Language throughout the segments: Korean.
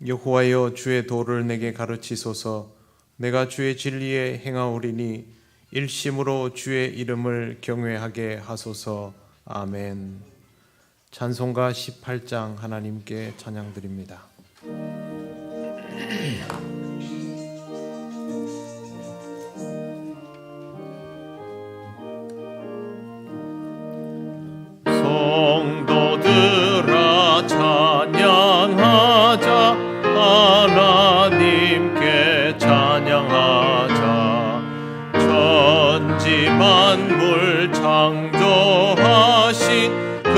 여호와여, 주의 도를 내게 가르치소서. 내가 주의 진리에 행하오리니 일심으로 주의 이름을 경외하게 하소서. 아멘. 찬송가 18장 하나님께 찬양드립니다. 성도들아 찬양하자, 하나님께 찬양하자. 천지 만물 창조하신 그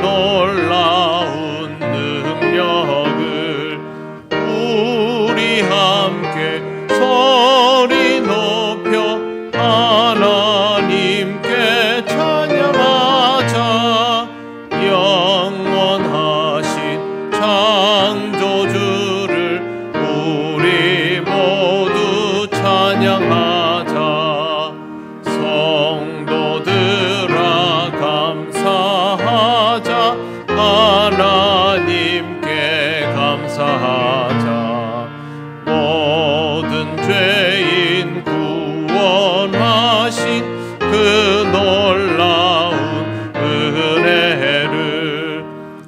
놀라운 능력을 우리 함께 소리 높여 하나님께 찬양하자. 영원하신 창조주를 우리 모두 찬양하자. 성도들아 감사하자, 하나님께 감사하자. 모든 죄인 구원하신 그 놀라운 은혜를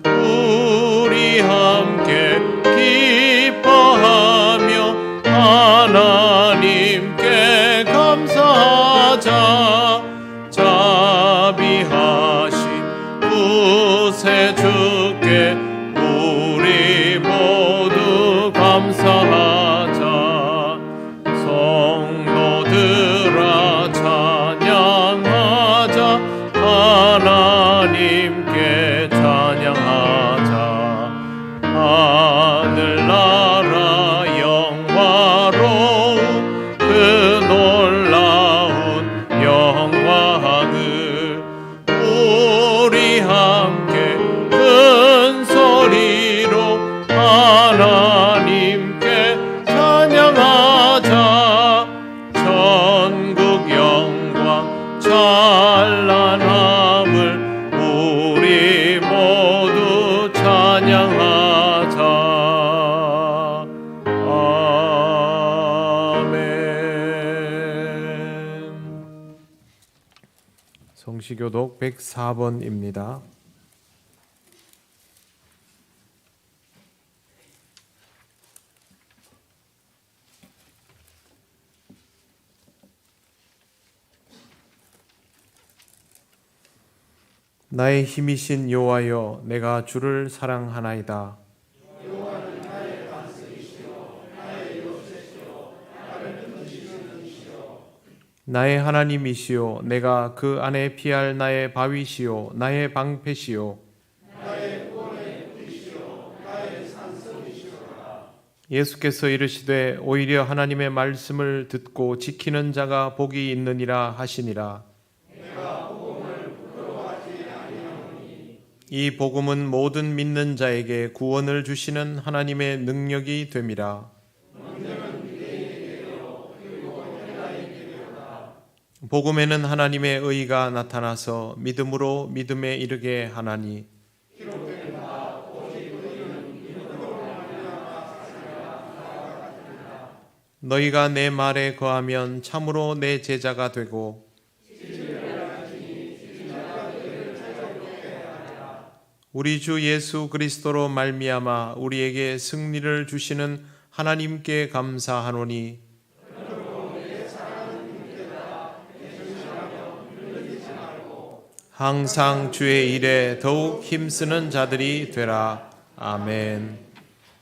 우리 함께 기뻐하며 하나님께 감사하자. 자비하신 구세주께 우리 모두 감사하자. 성도들아 찬양하자, 하나님께 찬양하자. 하늘나라 영화로운 그 놀라운 영광을 우리 함께 큰 소리로 하나님께 찬양하자. 전국 영광 찬란함을 우리 모두 찬양하자. 아멘. 성시교독 104번입니다. 나의 힘이신 여호와여, 내가 주를 사랑하나이다. 나의 하나님이시요, 내가 그 안에 피할 나의 바위시요, 나의 방패시요, 예수께서 이르시되 오히려 하나님의 말씀을 듣고 지키는 자가 복이 있느니라 하시니라. 이 복음은 모든 믿는 자에게 구원을 주시는 하나님의 능력이 됨이라. 복음에는 하나님의 의가 나타나서 믿음으로 믿음에 이르게 하나니, 너희가 내 말에 거하면 참으로 내 제자가 되고 우리 주 예수 그리스도로 말미암아 우리에게 승리를 주시는 하나님께 감사하노니, 항상 주의 일에 더욱 힘쓰는 자들이 되라. 아멘.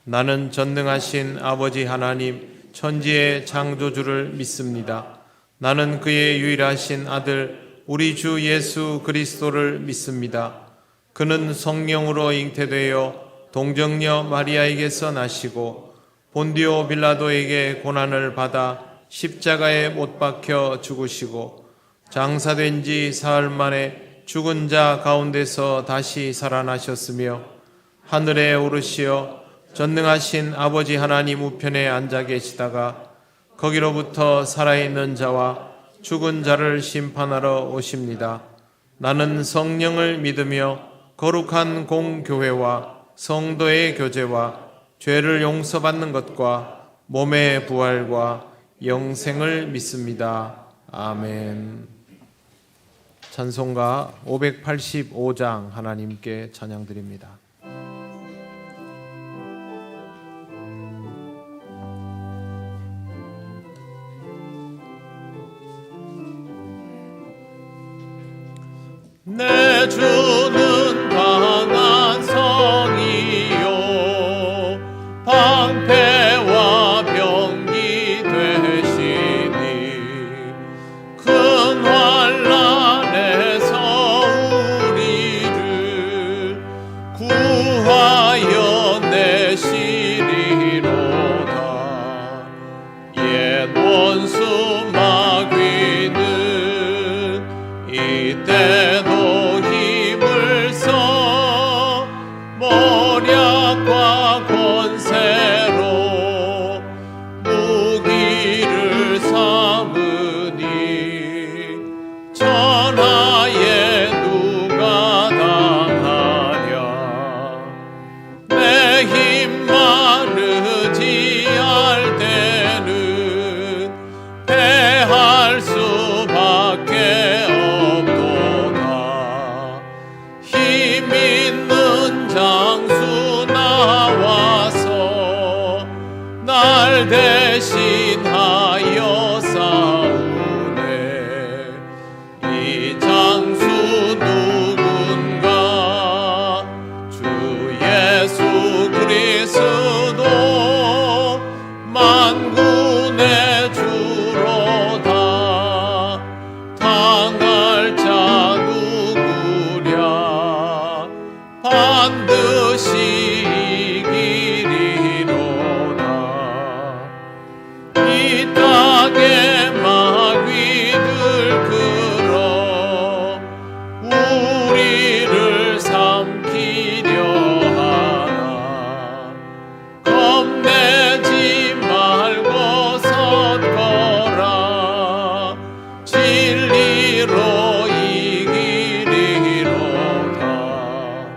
나는 전능하신 아버지 하나님 천지의 창조주를 믿습니다. 나는 그의 유일하신 아들 우리 주 예수 그리스도를 믿습니다. 그는 성령으로 잉태되어 동정녀 마리아에게서 나시고 본디오 빌라도에게 고난을 받아 십자가에 못 박혀 죽으시고 장사된 지 사흘 만에 죽은 자 가운데서 다시 살아나셨으며 하늘에 오르시어 전능하신 아버지 하나님 우편에 앉아 계시다가 거기로부터 살아있는 자와 죽은 자를 심판하러 오십니다. 나는 성령을 믿으며 거룩한 공교회와 성도의 교제와 죄를 용서받는 것과 몸의 부활과 영생을 믿습니다. 아멘. 찬송가 585장 하나님께 찬양드립니다. 내 주는 강한 성이요 방패와 병기 되시니 큰 환난에서 우리를 구하여 내시리로다. 옛 원수 마귀는 이때도 힘을 써 모략과 권세로 무기를 삼으니 천하에 누가 당하랴. 내 힘 마르지 할 때는 패할 수밖에 없도다. 힘 있는 장수 나와서 날 대신하여 싸우네. 이 장수 누군가? 주 예수 그리스도 만군의 주로다. 당할 자 누구랴? 반드시 이기리로다. 이 땅의 마귀들 끌어 우리를 삼키려 하나. 겁내지 말고 섰거라. 진리로 이기리로다.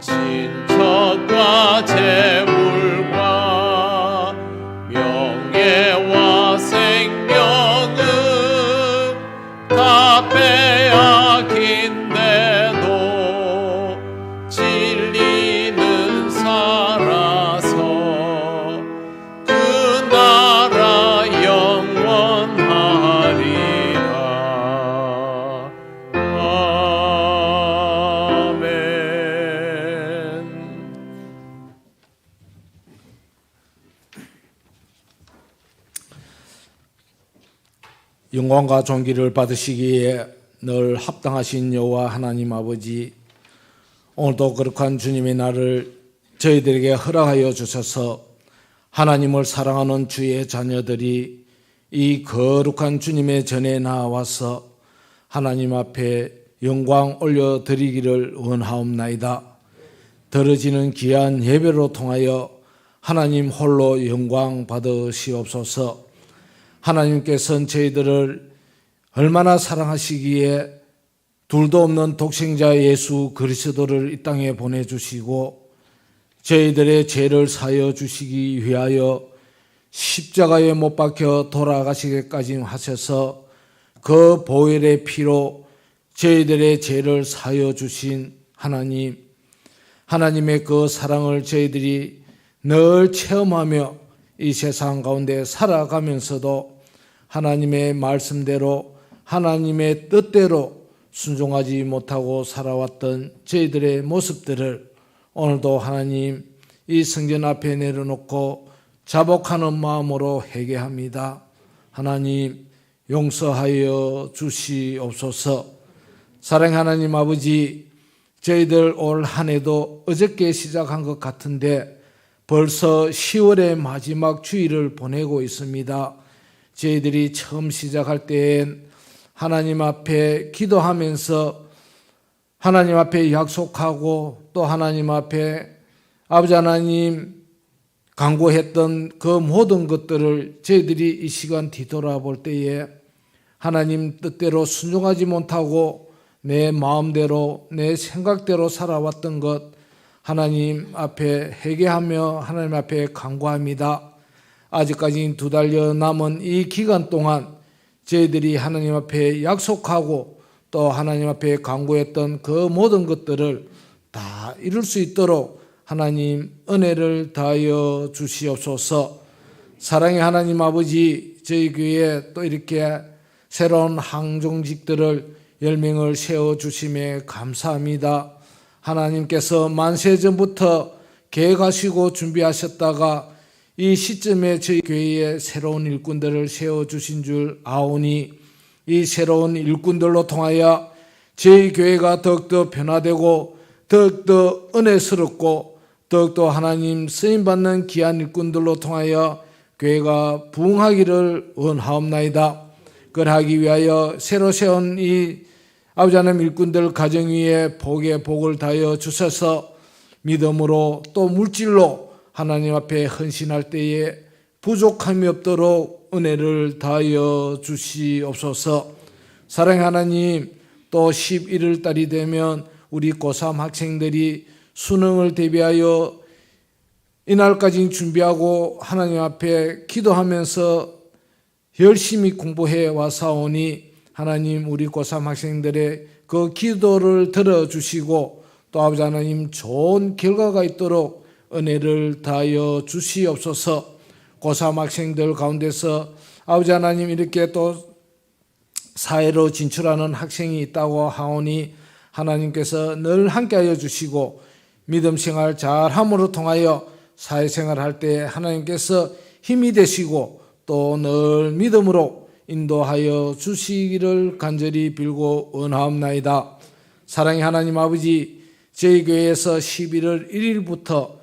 친척과 재물과 명예와 생명은 다 빼앗긴데도 진리는 살아서 그 나라 영원하리라. 아멘. 영광과 존귀를 받으시기에 늘 합당하신 여호와 하나님 아버지, 오늘도 거룩한 주님의 날을 저희들에게 허락하여 주셔서 하나님을 사랑하는 주의 자녀들이 이 거룩한 주님의 전에 나와서 하나님 앞에 영광 올려드리기를 원하옵나이다. 들어지는 귀한 예배로 통하여 하나님 홀로 영광 받으시옵소서. 하나님께서는 저희들을 얼마나 사랑하시기에 둘도 없는 독생자 예수 그리스도를 이 땅에 보내주시고 저희들의 죄를 사여 주시기 위하여 십자가에 못 박혀 돌아가시기까지 하셔서 그 보혈의 피로 저희들의 죄를 사여 주신 하나님, 하나님의 그 사랑을 저희들이 늘 체험하며 이 세상 가운데 살아가면서도 하나님의 말씀대로 하나님의 뜻대로 순종하지 못하고 살아왔던 저희들의 모습들을 오늘도 하나님 이 성전 앞에 내려놓고 자복하는 마음으로 회개합니다. 하나님 용서하여 주시옵소서. 사랑 하나님 아버지, 저희들 올 한 해도 어저께 시작한 것 같은데 벌써 10월의 마지막 주일을 보내고 있습니다. 저희들이 처음 시작할 때엔 하나님 앞에 기도하면서 하나님 앞에 약속하고 또 하나님 앞에 아버지 하나님 간구했던 그 모든 것들을 저희들이 이 시간 뒤돌아볼 때에 하나님 뜻대로 순종하지 못하고 내 마음대로 내 생각대로 살아왔던 것 하나님 앞에 회개하며 하나님 앞에 간구합니다. 아직까지 2달여 남은 이 기간 동안 저희들이 하나님 앞에 약속하고 또 하나님 앞에 간구했던 그 모든 것들을 다 이룰 수 있도록 하나님 은혜를 다하여 주시옵소서. 사랑의 하나님 아버지, 저희 교회에 또 이렇게 새로운 항종직들을 10명을 세워주심에 감사합니다. 하나님께서 만세전부터 계획하시고 준비하셨다가 이 시점에 저희 교회에 새로운 일꾼들을 세워주신 줄 아오니 이 새로운 일꾼들로 통하여 저희 교회가 더욱더 변화되고 더욱더 은혜스럽고 더욱더 하나님 쓰임받는 귀한 일꾼들로 통하여 교회가 부흥하기를 원하옵나이다. 그러하기 위하여 새로 세운 이 아버지 하나님 일꾼들 가정 위에 복의 복을 다하여 주셔서 믿음으로 또 물질로 하나님 앞에 헌신할 때에 부족함이 없도록 은혜를 다하여 주시옵소서. 사랑의 하나님, 또 11월 달이 되면 우리 고3 학생들이 수능을 대비하여 이날까지 준비하고 하나님 앞에 기도하면서 열심히 공부해 와사오니 하나님 우리 고3 학생들의 그 기도를 들어주시고 또 아버지 하나님 좋은 결과가 있도록 은혜를 다하여 주시옵소서. 고3 학생들 가운데서 아버지 하나님 이렇게 또 사회로 진출하는 학생이 있다고 하오니 하나님께서 늘 함께하여 주시고 믿음 생활 잘함으로 통하여 사회생활 할 때 하나님께서 힘이 되시고 또 늘 믿음으로 인도하여 주시기를 간절히 빌고 원하옵나이다. 사랑의 하나님 아버지, 저희 교회에서 11월 1일부터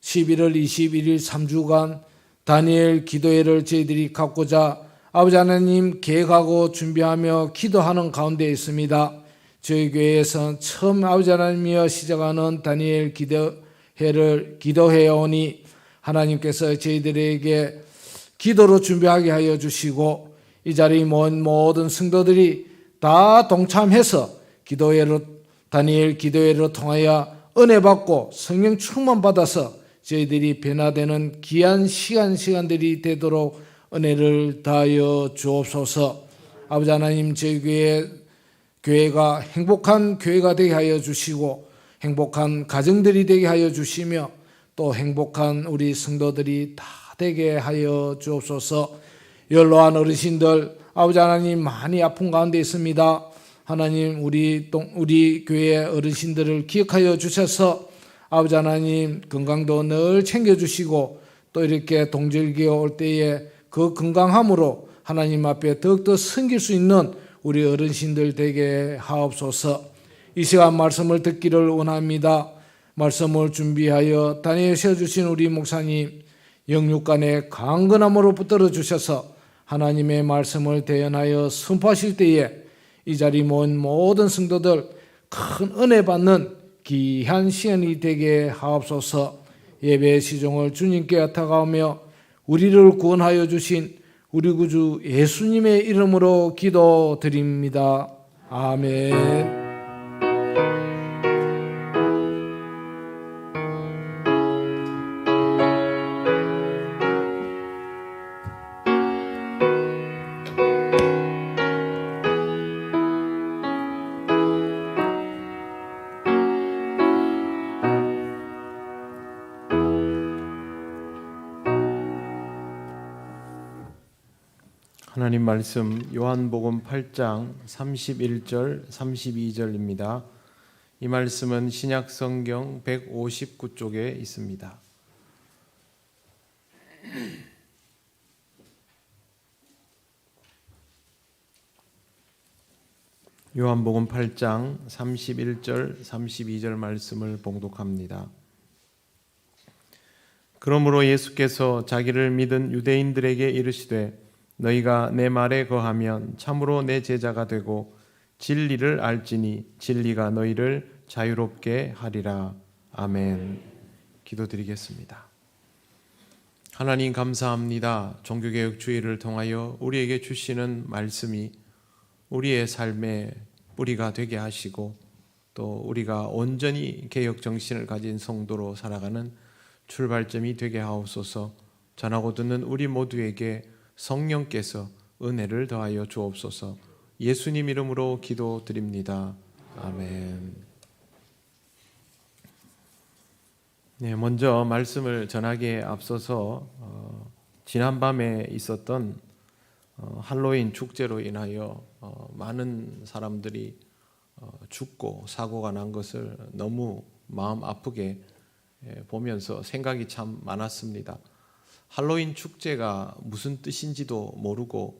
11월 21일 3주간 다니엘 기도회를 저희들이 갖고자 아버지 하나님 계획하고 준비하며 기도하는 가운데 있습니다. 저희 교회에서는 처음 아버지 하나님이여 시작하는 다니엘 기도회를 기도해 오니 하나님께서 저희들에게 기도로 준비하게 하여 주시고 이 자리에 모인 모든 성도들이 다 동참해서 기도회로 다니엘 기도회를 통하여 은혜 받고 성령 충만 받아서 저희들이 변화되는 귀한 시간들이 되도록 은혜를 다하여 주옵소서. 아버지 하나님 저희 교회가 행복한 교회가 되게 하여 주시고 행복한 가정들이 되게 하여 주시며 또 행복한 우리 성도들이 다 되게 하여 주옵소서. 연로한 어르신들 아버지 하나님 많이 아픈 가운데 있습니다. 하나님 우리 교회 어르신들을 기억하여 주셔서 아버지 하나님 건강도 늘 챙겨주시고 또 이렇게 동절기에 올 때에 그 건강함으로 하나님 앞에 더욱더 섬길 수 있는 우리 어르신들 되게 하옵소서. 이 시간 말씀을 듣기를 원합니다. 말씀을 준비하여 다니엘 세워주신 우리 목사님 영육간의 강건함으로 붙들어 주셔서 하나님의 말씀을 대연하여 선포하실 때에 이 자리 모인 모든 성도들 큰 은혜 받는 귀한 시간이 되게 하옵소서. 예배의 시종을 주님께 맡아가며 우리를 구원하여 주신 우리 구주 예수님의 이름으로 기도드립니다. 아멘. 하나님 말씀 요한복음 8장 31절 32절입니다. 이 말씀은 신약성경 159쪽에 있습니다. 요한복음 8장 31절 32절 말씀을 봉독합니다. 그러므로 예수께서 자기를 믿은 유대인들에게 이르시되 너희가 내 말에 거하면 참으로 내 제자가 되고 진리를 알지니 진리가 너희를 자유롭게 하리라. 아멘. 기도드리겠습니다. 하나님 감사합니다. 종교개혁 주의를 통하여 우리에게 주시는 말씀이 우리의 삶의 뿌리가 되게 하시고 또 우리가 온전히 개혁 정신을 가진 성도로 살아가는 출발점이 되게 하옵소서. 전하고 듣는 우리 모두에게 성령께서 은혜를 더하여 주옵소서. 예수님 이름으로 기도드립니다. 아멘. 네, 먼저 말씀을 전하기에 앞서서 지난밤에 있었던 할로윈 축제로 인하여 많은 사람들이 죽고 사고가 난 것을 너무 마음 아프게 보면서 생각이 참 많았습니다. 할로윈 축제가 무슨 뜻인지도 모르고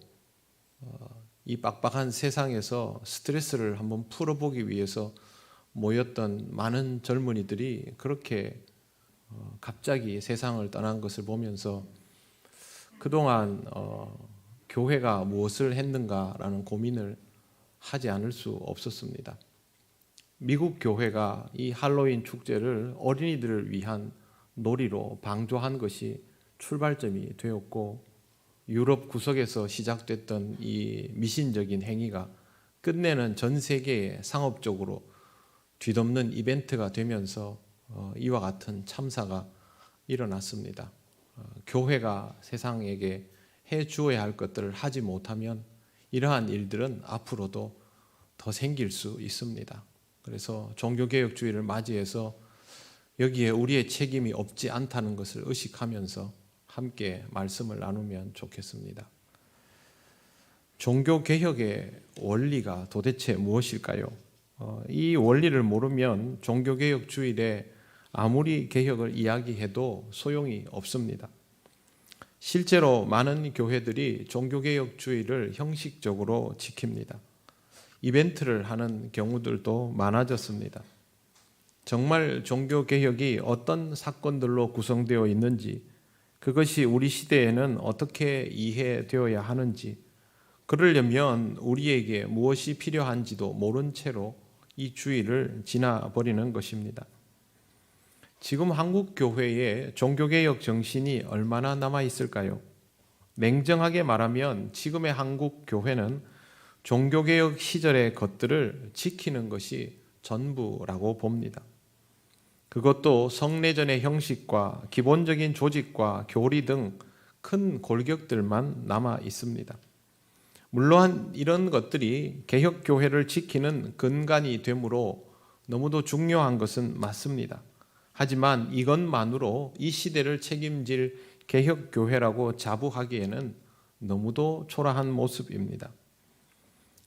이 빡빡한 세상에서 스트레스를 한번 풀어보기 위해서 모였던 많은 젊은이들이 그렇게 갑자기 세상을 떠난 것을 보면서 그동안 교회가 무엇을 했는가라는 고민을 하지 않을 수 없었습니다. 미국 교회가 이 할로윈 축제를 어린이들을 위한 놀이로 방조한 것이 출발점이 되었고, 유럽 구석에서 시작됐던 이 미신적인 행위가 끝내는 전 세계에 상업적으로 뒤덮는 이벤트가 되면서 이와 같은 참사가 일어났습니다. 교회가 세상에게 해 주어야 할 것들을 하지 못하면 이러한 일들은 앞으로도 더 생길 수 있습니다. 그래서 종교개혁주의를 맞이해서 여기에 우리의 책임이 없지 않다는 것을 의식하면서 함께 말씀을 나누면 좋겠습니다. 종교개혁의 원리가 도대체 무엇일까요? 이 원리를 모르면 종교개혁주의에 아무리 개혁을 이야기해도 소용이 없습니다. 실제로 많은 교회들이 종교개혁주의를 형식적으로 지킵니다. 이벤트를 하는 경우들도 많아졌습니다. 정말 종교개혁이 어떤 사건들로 구성되어 있는지, 그것이 우리 시대에는 어떻게 이해되어야 하는지, 그러려면 우리에게 무엇이 필요한지도 모른 채로 이 주의를 지나버리는 것입니다. 지금 한국 교회에 종교개혁 정신이 얼마나 남아 있을까요? 냉정하게 말하면 지금의 한국 교회는 종교개혁 시절의 것들을 지키는 것이 전부라고 봅니다. 그것도 성례전의 형식과 기본적인 조직과 교리 등 큰 골격들만 남아 있습니다. 물론 이런 것들이 개혁교회를 지키는 근간이 되므로 너무도 중요한 것은 맞습니다. 하지만 이것만으로 이 시대를 책임질 개혁교회라고 자부하기에는 너무도 초라한 모습입니다.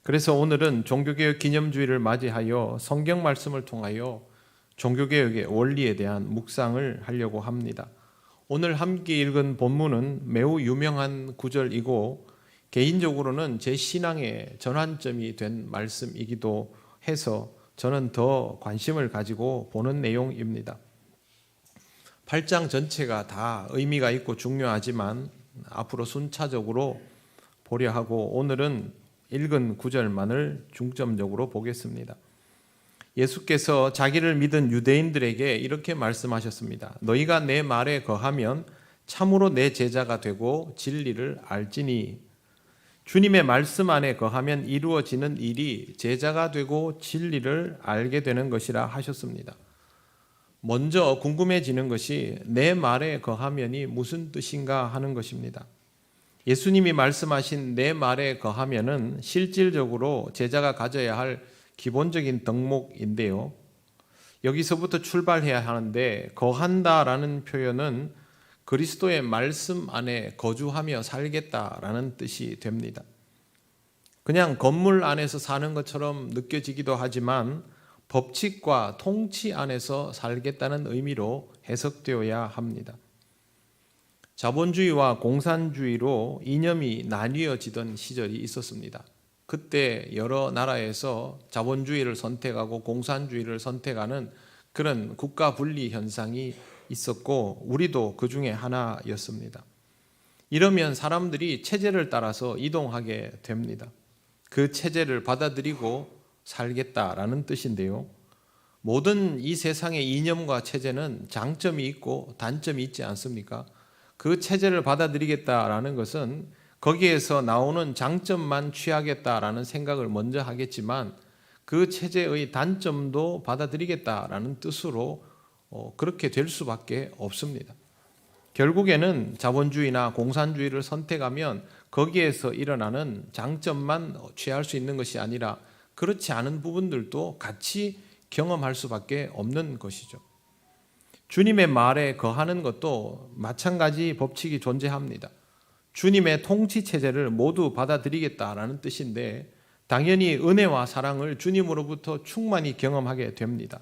그래서 오늘은 종교개혁 기념주의를 맞이하여 성경 말씀을 통하여 종교개혁의 원리에 대한 묵상을 하려고 합니다. 오늘 함께 읽은 본문은 매우 유명한 구절이고 개인적으로는 제 신앙의 전환점이 된 말씀이기도 해서 저는 더 관심을 가지고 보는 내용입니다. 8장 전체가 다 의미가 있고 중요하지만 앞으로 순차적으로 보려 하고 오늘은 읽은 구절만을 중점적으로 보겠습니다. 예수께서 자기를 믿은 유대인들에게 이렇게 말씀하셨습니다. 너희가 내 말에 거하면 참으로 내 제자가 되고 진리를 알지니. 주님의 말씀 안에 거하면 이루어지는 일이 제자가 되고 진리를 알게 되는 것이라 하셨습니다. 먼저 궁금해지는 것이 내 말에 거하면이 무슨 뜻인가 하는 것입니다. 예수님이 말씀하신 내 말에 거하면은 실질적으로 제자가 가져야 할 기본적인 덕목인데요. 여기서부터 출발해야 하는데 거한다라는 표현은 그리스도의 말씀 안에 거주하며 살겠다라는 뜻이 됩니다. 그냥 건물 안에서 사는 것처럼 느껴지기도 하지만 법칙과 통치 안에서 살겠다는 의미로 해석되어야 합니다. 자본주의와 공산주의로 이념이 나뉘어지던 시절이 있었습니다. 그때 여러 나라에서 자본주의를 선택하고 공산주의를 선택하는 그런 국가 분리 현상이 있었고 우리도 그 중에 하나였습니다. 이러면 사람들이 체제를 따라서 이동하게 됩니다. 그 체제를 받아들이고 살겠다라는 뜻인데요. 모든 이 세상의 이념과 체제는 장점이 있고 단점이 있지 않습니까? 그 체제를 받아들이겠다라는 것은 거기에서 나오는 장점만 취하겠다라는 생각을 먼저 하겠지만 그 체제의 단점도 받아들이겠다라는 뜻으로 그렇게 될 수밖에 없습니다. 결국에는 자본주의나 공산주의를 선택하면 거기에서 일어나는 장점만 취할 수 있는 것이 아니라 그렇지 않은 부분들도 같이 경험할 수밖에 없는 것이죠. 주님의 말에 거하는 것도 마찬가지 법칙이 존재합니다. 주님의 통치 체제를 모두 받아들이겠다라는 뜻인데 당연히 은혜와 사랑을 주님으로부터 충만히 경험하게 됩니다.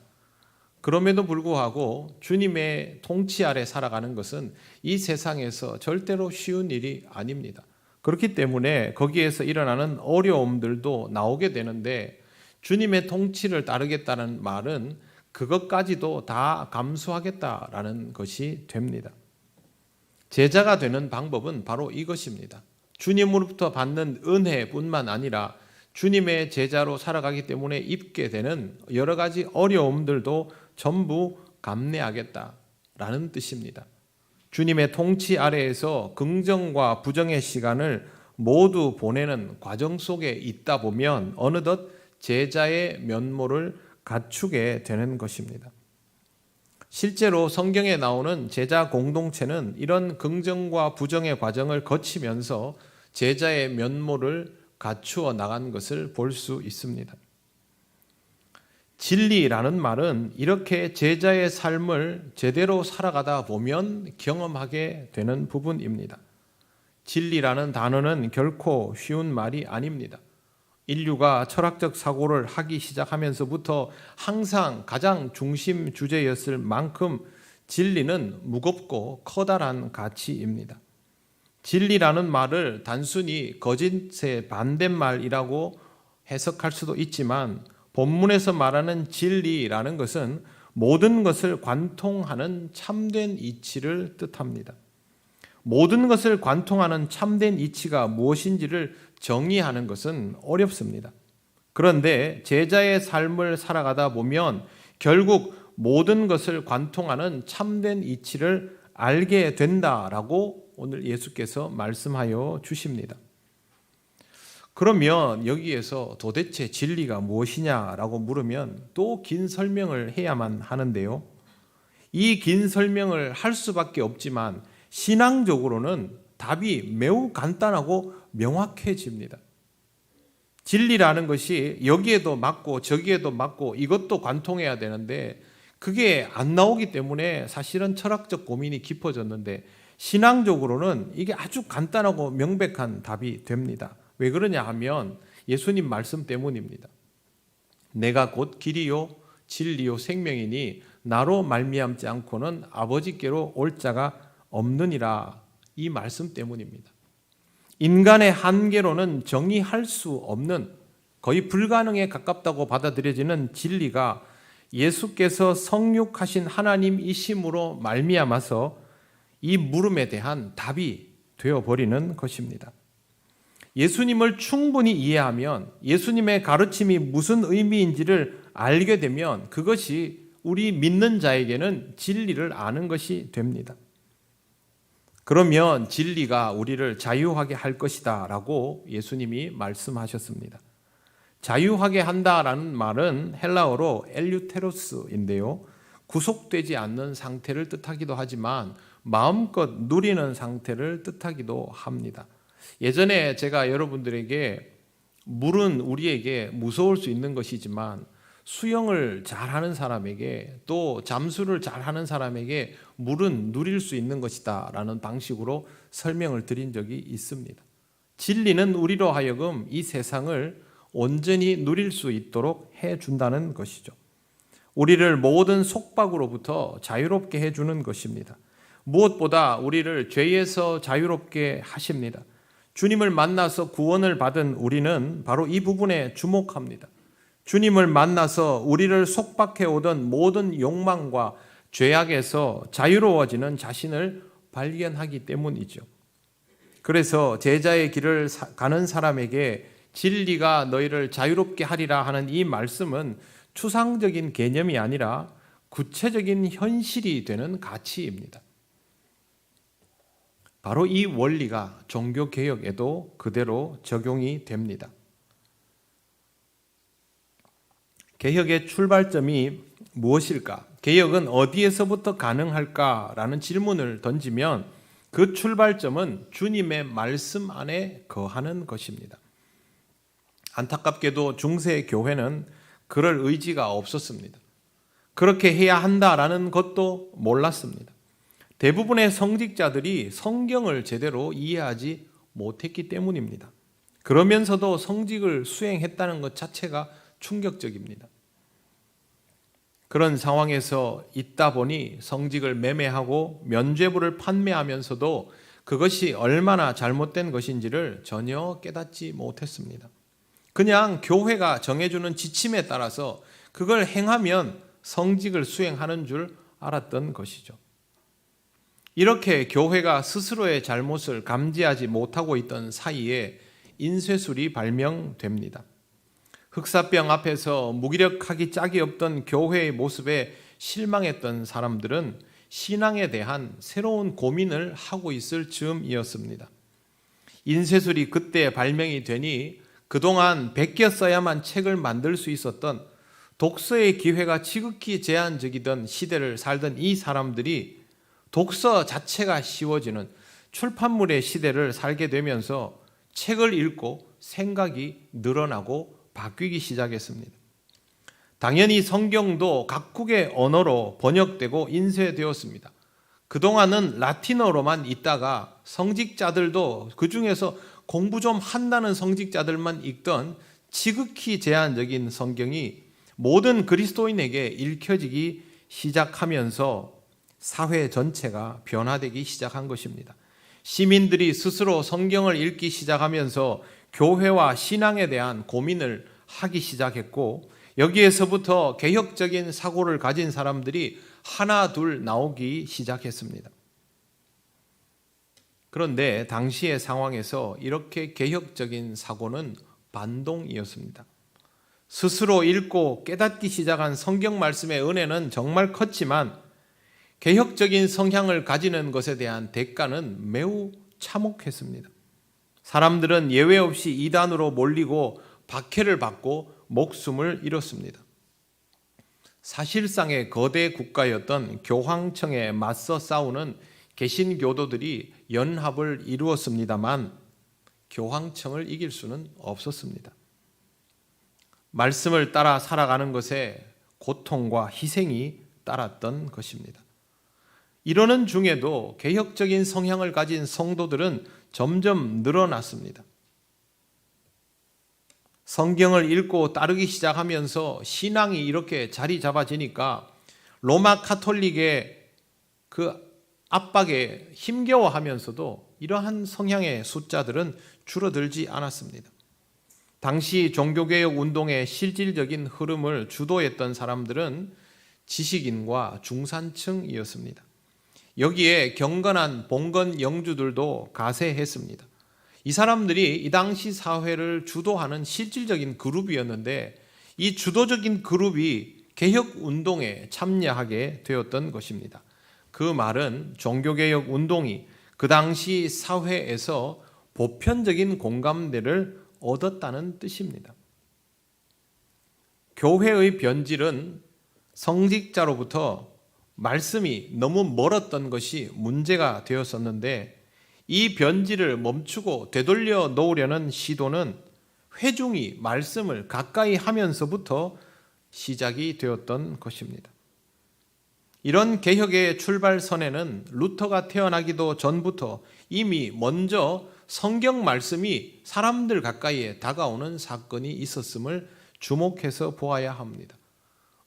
그럼에도 불구하고 주님의 통치 아래 살아가는 것은 이 세상에서 절대로 쉬운 일이 아닙니다. 그렇기 때문에 거기에서 일어나는 어려움들도 나오게 되는데 주님의 통치를 따르겠다는 말은 그것까지도 다 감수하겠다라는 것이 됩니다. 제자가 되는 방법은 바로 이것입니다. 주님으로부터 받는 은혜뿐만 아니라 주님의 제자로 살아가기 때문에 입게 되는 여러 가지 어려움들도 전부 감내하겠다라는 뜻입니다. 주님의 통치 아래에서 긍정과 부정의 시간을 모두 보내는 과정 속에 있다 보면 어느덧 제자의 면모를 갖추게 되는 것입니다. 실제로 성경에 나오는 제자 공동체는 이런 긍정과 부정의 과정을 거치면서 제자의 면모를 갖추어 나간 것을 볼 수 있습니다. 진리라는 말은 이렇게 제자의 삶을 제대로 살아가다 보면 경험하게 되는 부분입니다. 진리라는 단어는 결코 쉬운 말이 아닙니다. 인류가 철학적 사고를 하기 시작하면서부터 항상 가장 중심 주제였을 만큼 진리는 무겁고 커다란 가치입니다. 진리라는 말을 단순히 거짓의 반대말이라고 해석할 수도 있지만 본문에서 말하는 진리라는 것은 모든 것을 관통하는 참된 이치를 뜻합니다. 모든 것을 관통하는 참된 이치가 무엇인지를 정의하는 것은 어렵습니다. 그런데 제자의 삶을 살아가다 보면 결국 모든 것을 관통하는 참된 이치를 알게 된다라고 오늘 예수께서 말씀하여 주십니다. 그러면 여기에서 도대체 진리가 무엇이냐라고 물으면 또 긴 설명을 해야만 하는데요. 이 긴 설명을 할 수밖에 없지만 신앙적으로는 답이 매우 간단하고 명확해집니다. 진리라는 것이 여기에도 맞고 저기에도 맞고 이것도 관통해야 되는데 그게 안 나오기 때문에 사실은 철학적 고민이 깊어졌는데 신앙적으로는 이게 아주 간단하고 명백한 답이 됩니다. 왜 그러냐 하면 예수님 말씀 때문입니다. 내가 곧 길이요 진리요 생명이니 나로 말미암지 않고는 아버지께로 올 자가 없느니라, 이 말씀 때문입니다. 인간의 한계로는 정의할 수 없는 거의 불가능에 가깝다고 받아들여지는 진리가 예수께서 성육하신 하나님이심으로 말미암아서 이 물음에 대한 답이 되어버리는 것입니다. 예수님을 충분히 이해하면 예수님의 가르침이 무슨 의미인지를 알게 되면 그것이 우리 믿는 자에게는 진리를 아는 것이 됩니다. 그러면 진리가 우리를 자유하게 할 것이다 라고 예수님이 말씀하셨습니다. 자유하게 한다라는 말은 헬라어로 엘유테로스인데요. 구속되지 않는 상태를 뜻하기도 하지만 마음껏 누리는 상태를 뜻하기도 합니다. 예전에 제가 여러분들에게 물은 우리에게 무서울 수 있는 것이지만 수영을 잘하는 사람에게 또 잠수를 잘하는 사람에게 물은 누릴 수 있는 것이다 라는 방식으로 설명을 드린 적이 있습니다. 진리는 우리로 하여금 이 세상을 온전히 누릴 수 있도록 해준다는 것이죠. 우리를 모든 속박으로부터 자유롭게 해주는 것입니다. 무엇보다 우리를 죄에서 자유롭게 하십니다. 주님을 만나서 구원을 받은 우리는 바로 이 부분에 주목합니다. 주님을 만나서 우리를 속박해 오던 모든 욕망과 죄악에서 자유로워지는 자신을 발견하기 때문이죠. 그래서 제자의 길을 가는 사람에게 진리가 너희를 자유롭게 하리라 하는 이 말씀은 추상적인 개념이 아니라 구체적인 현실이 되는 가치입니다. 바로 이 원리가 종교개혁에도 그대로 적용이 됩니다. 개혁의 출발점이 무엇일까? 개혁은 어디에서부터 가능할까라는 질문을 던지면 그 출발점은 주님의 말씀 안에 거하는 것입니다. 안타깝게도 중세 교회는 그럴 의지가 없었습니다. 그렇게 해야 한다라는 것도 몰랐습니다. 대부분의 성직자들이 성경을 제대로 이해하지 못했기 때문입니다. 그러면서도 성직을 수행했다는 것 자체가 충격적입니다. 그런 상황에서 있다 보니 성직을 매매하고 면죄부를 판매하면서도 그것이 얼마나 잘못된 것인지를 전혀 깨닫지 못했습니다. 그냥 교회가 정해주는 지침에 따라서 그걸 행하면 성직을 수행하는 줄 알았던 것이죠. 이렇게 교회가 스스로의 잘못을 감지하지 못하고 있던 사이에 인쇄술이 발명됩니다. 흑사병 앞에서 무기력하기 짝이 없던 교회의 모습에 실망했던 사람들은 신앙에 대한 새로운 고민을 하고 있을 즈음이었습니다. 인쇄술이 그때 발명이 되니 그동안 베껴 써야만 책을 만들 수 있었던 독서의 기회가 지극히 제한적이던 시대를 살던 이 사람들이 독서 자체가 쉬워지는 출판물의 시대를 살게 되면서 책을 읽고 생각이 늘어나고 바뀌기 시작했습니다. 당연히 성경도 각국의 언어로 번역되고 인쇄되었습니다. 그동안은 라틴어로만 있다가 성직자들도 그 중에서 공부 좀 한다는 성직자들만 읽던 지극히 제한적인 성경이 모든 그리스도인에게 읽혀지기 시작하면서 사회 전체가 변화되기 시작한 것입니다. 시민들이 스스로 성경을 읽기 시작하면서 교회와 신앙에 대한 고민을 하기 시작했고 여기에서부터 개혁적인 사고를 가진 사람들이 하나 둘 나오기 시작했습니다. 그런데 당시의 상황에서 이렇게 개혁적인 사고는 반동이었습니다. 스스로 읽고 깨닫기 시작한 성경 말씀의 은혜는 정말 컸지만 개혁적인 성향을 가지는 것에 대한 대가는 매우 참혹했습니다. 사람들은 예외 없이 이단으로 몰리고 박해를 받고 목숨을 잃었습니다. 사실상의 거대 국가였던 교황청에 맞서 싸우는 개신교도들이 연합을 이루었습니다만 교황청을 이길 수는 없었습니다. 말씀을 따라 살아가는 것에 고통과 희생이 따랐던 것입니다. 이러는 중에도 개혁적인 성향을 가진 성도들은 점점 늘어났습니다. 성경을 읽고 따르기 시작하면서 신앙이 이렇게 자리 잡아지니까 로마 카톨릭의 그 압박에 힘겨워하면서도 이러한 성향의 숫자들은 줄어들지 않았습니다. 당시 종교개혁 운동의 실질적인 흐름을 주도했던 사람들은 지식인과 중산층이었습니다. 여기에 경건한 봉건 영주들도 가세했습니다. 이 사람들이 이 당시 사회를 주도하는 실질적인 그룹이었는데 이 주도적인 그룹이 개혁 운동에 참여하게 되었던 것입니다. 그 말은 종교개혁 운동이 그 당시 사회에서 보편적인 공감대를 얻었다는 뜻입니다. 교회의 변질은 성직자로부터 말씀이 너무 멀었던 것이 문제가 되었었는데 이 변질을 멈추고 되돌려 놓으려는 시도는 회중이 말씀을 가까이 하면서부터 시작이 되었던 것입니다. 이런 개혁의 출발선에는 루터가 태어나기도 전부터 이미 먼저 성경 말씀이 사람들 가까이에 다가오는 사건이 있었음을 주목해서 보아야 합니다.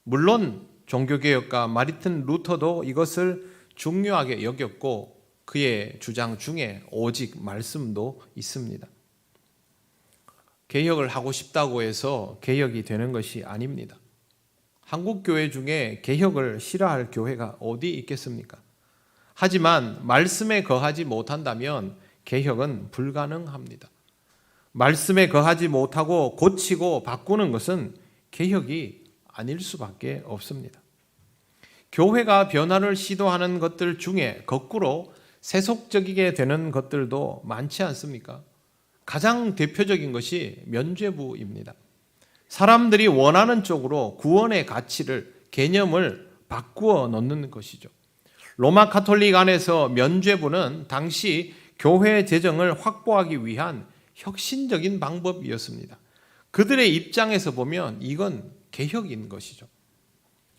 물론 종교개혁가 마르틴 루터도 이것을 중요하게 여겼고 그의 주장 중에 오직 말씀도 있습니다. 개혁을 하고 싶다고 해서 개혁이 되는 것이 아닙니다. 한국 교회 중에 개혁을 싫어할 교회가 어디 있겠습니까? 하지만 말씀에 거하지 못한다면 개혁은 불가능합니다. 말씀에 거하지 못하고 고치고 바꾸는 것은 개혁이 아닐 수밖에 없습니다. 교회가 변화를 시도하는 것들 중에 거꾸로 세속적이게 되는 것들도 많지 않습니까? 가장 대표적인 것이 면죄부입니다. 사람들이 원하는 쪽으로 구원의 가치를, 개념을 바꾸어 놓는 것이죠. 로마 가톨릭 안에서 면죄부는 당시 교회 재정을 확보하기 위한 혁신적인 방법이었습니다. 그들의 입장에서 보면 이건 개혁인 것이죠.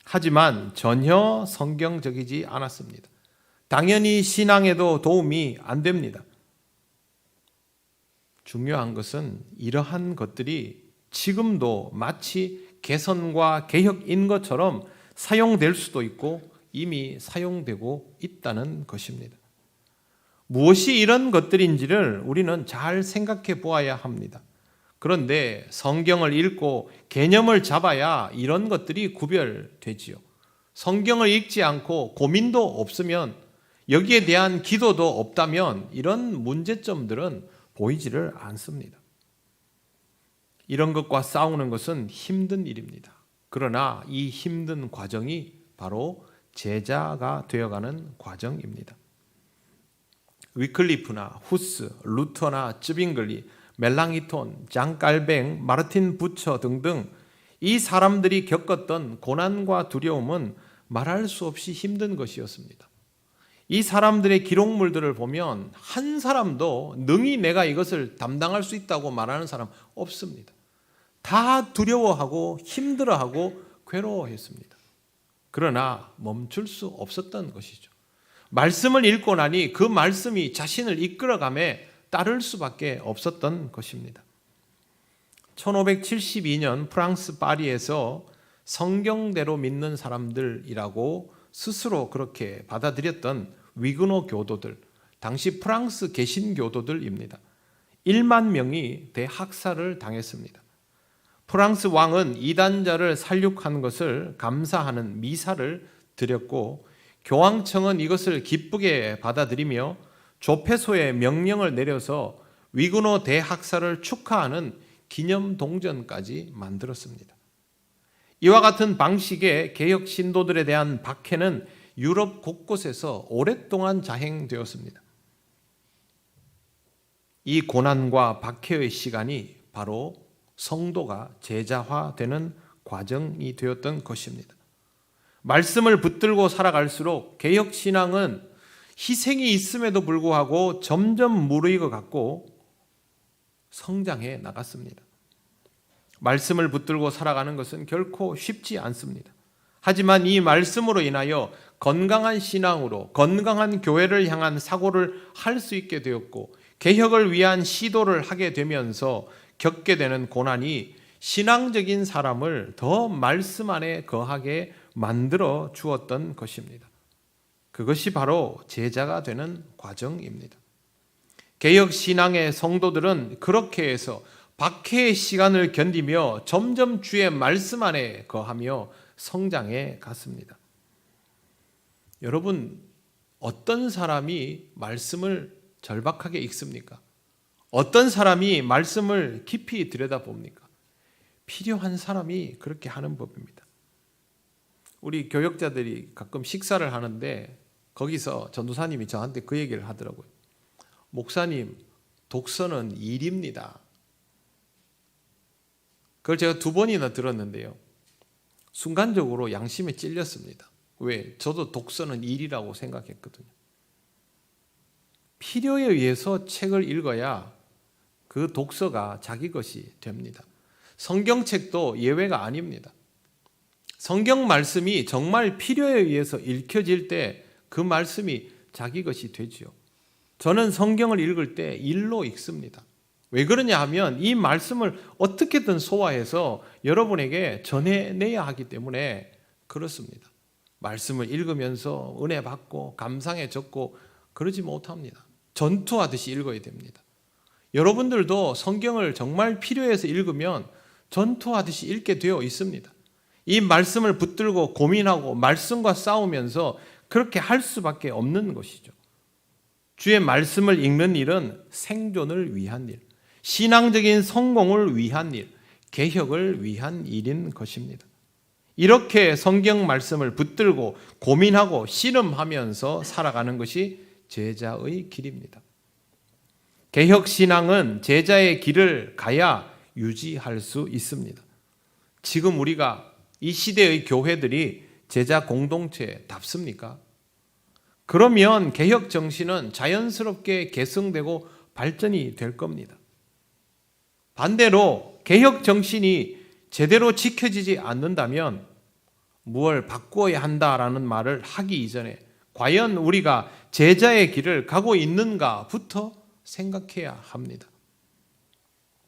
하지만 전혀 성경적이지 않았습니다. 당연히 신앙에도 도움이 안 됩니다. 중요한 것은 이러한 것들이 지금도 마치 개선과 개혁인 것처럼 사용될 수도 있고 이미 사용되고 있다는 것입니다. 무엇이 이런 것들인지를 우리는 잘 생각해 보아야 합니다. 그런데 성경을 읽고 개념을 잡아야 이런 것들이 구별되지요. 성경을 읽지 않고 고민도 없으면, 여기에 대한 기도도 없다면 이런 문제점들은 보이지를 않습니다. 이런 것과 싸우는 것은 힘든 일입니다. 그러나 이 힘든 과정이 바로 제자가 되어가는 과정입니다. 위클리프나 후스, 루터나 쯔빙글리, 멜랑이톤, 장깔뱅, 마르틴 부처 등등 이 사람들이 겪었던 고난과 두려움은 말할 수 없이 힘든 것이었습니다. 이 사람들의 기록물들을 보면 한 사람도 능히 내가 이것을 담당할 수 있다고 말하는 사람 없습니다. 다 두려워하고 힘들어하고 괴로워했습니다. 그러나 멈출 수 없었던 것이죠. 말씀을 읽고 나니 그 말씀이 자신을 이끌어가며 따를 수밖에 없었던 것입니다. 1572년 프랑스 파리에서 성경대로 믿는 사람들이라고 스스로 그렇게 받아들였던 위그노 교도들, 당시 프랑스 개신교도들입니다. 1만 명이 대학살을 당했습니다. 프랑스 왕은 이단자를 살육한 것을 감사하는 미사를 드렸고, 교황청은 이것을 기쁘게 받아들이며 조폐소에 명령을 내려서 위그노 대학살을 축하하는 기념 동전까지 만들었습니다. 이와 같은 방식의 개혁 신도들에 대한 박해는 유럽 곳곳에서 오랫동안 자행되었습니다. 이 고난과 박해의 시간이 바로 성도가 제자화되는 과정이 되었던 것입니다. 말씀을 붙들고 살아갈수록 개혁신앙은 희생이 있음에도 불구하고 점점 무르익어 갔고 성장해 나갔습니다. 말씀을 붙들고 살아가는 것은 결코 쉽지 않습니다. 하지만 이 말씀으로 인하여 건강한 신앙으로 건강한 교회를 향한 사고를 할 수 있게 되었고, 개혁을 위한 시도를 하게 되면서 겪게 되는 고난이 신앙적인 사람을 더 말씀 안에 거하게 만들어 주었던 것입니다. 그것이 바로 제자가 되는 과정입니다. 개혁 신앙의 성도들은 그렇게 해서 박해의 시간을 견디며 점점 주의 말씀 안에 거하며 성장해 갔습니다. 여러분, 어떤 사람이 말씀을 절박하게 읽습니까? 어떤 사람이 말씀을 깊이 들여다봅니까? 필요한 사람이 그렇게 하는 법입니다. 우리 교역자들이 가끔 식사를 하는데 거기서 전도사님이 저한테 그 얘기를 하더라고요. 목사님, 독서는 일입니다. 그걸 제가 2번이나 들었는데요. 순간적으로 양심에 찔렸습니다. 왜? 저도 독서는 일이라고 생각했거든요. 필요에 의해서 책을 읽어야 그 독서가 자기 것이 됩니다. 성경책도 예외가 아닙니다. 성경 말씀이 정말 필요에 의해서 읽혀질 때 그 말씀이 자기 것이 되지요. 저는 성경을 읽을 때 일로 읽습니다. 왜 그러냐 하면 이 말씀을 어떻게든 소화해서 여러분에게 전해내야 하기 때문에 그렇습니다. 말씀을 읽으면서 은혜 받고 감상에 적고 그러지 못합니다. 전투하듯이 읽어야 됩니다. 여러분들도 성경을 정말 필요해서 읽으면 전투하듯이 읽게 되어 있습니다. 이 말씀을 붙들고 고민하고 말씀과 싸우면서 그렇게 할 수밖에 없는 것이죠. 주의 말씀을 읽는 일은 생존을 위한 일, 신앙적인 성공을 위한 일, 개혁을 위한 일인 것입니다. 이렇게 성경 말씀을 붙들고 고민하고 씨름하면서 살아가는 것이 제자의 길입니다. 개혁신앙은 제자의 길을 가야 유지할 수 있습니다. 지금 우리가 이 시대의 교회들이 제자 공동체답습니까? 그러면 개혁 정신은 자연스럽게 계승되고 발전이 될 겁니다. 반대로 개혁 정신이 제대로 지켜지지 않는다면 무엇을 바꾸어야 한다라는 말을 하기 이전에 과연 우리가 제자의 길을 가고 있는가부터 생각해야 합니다.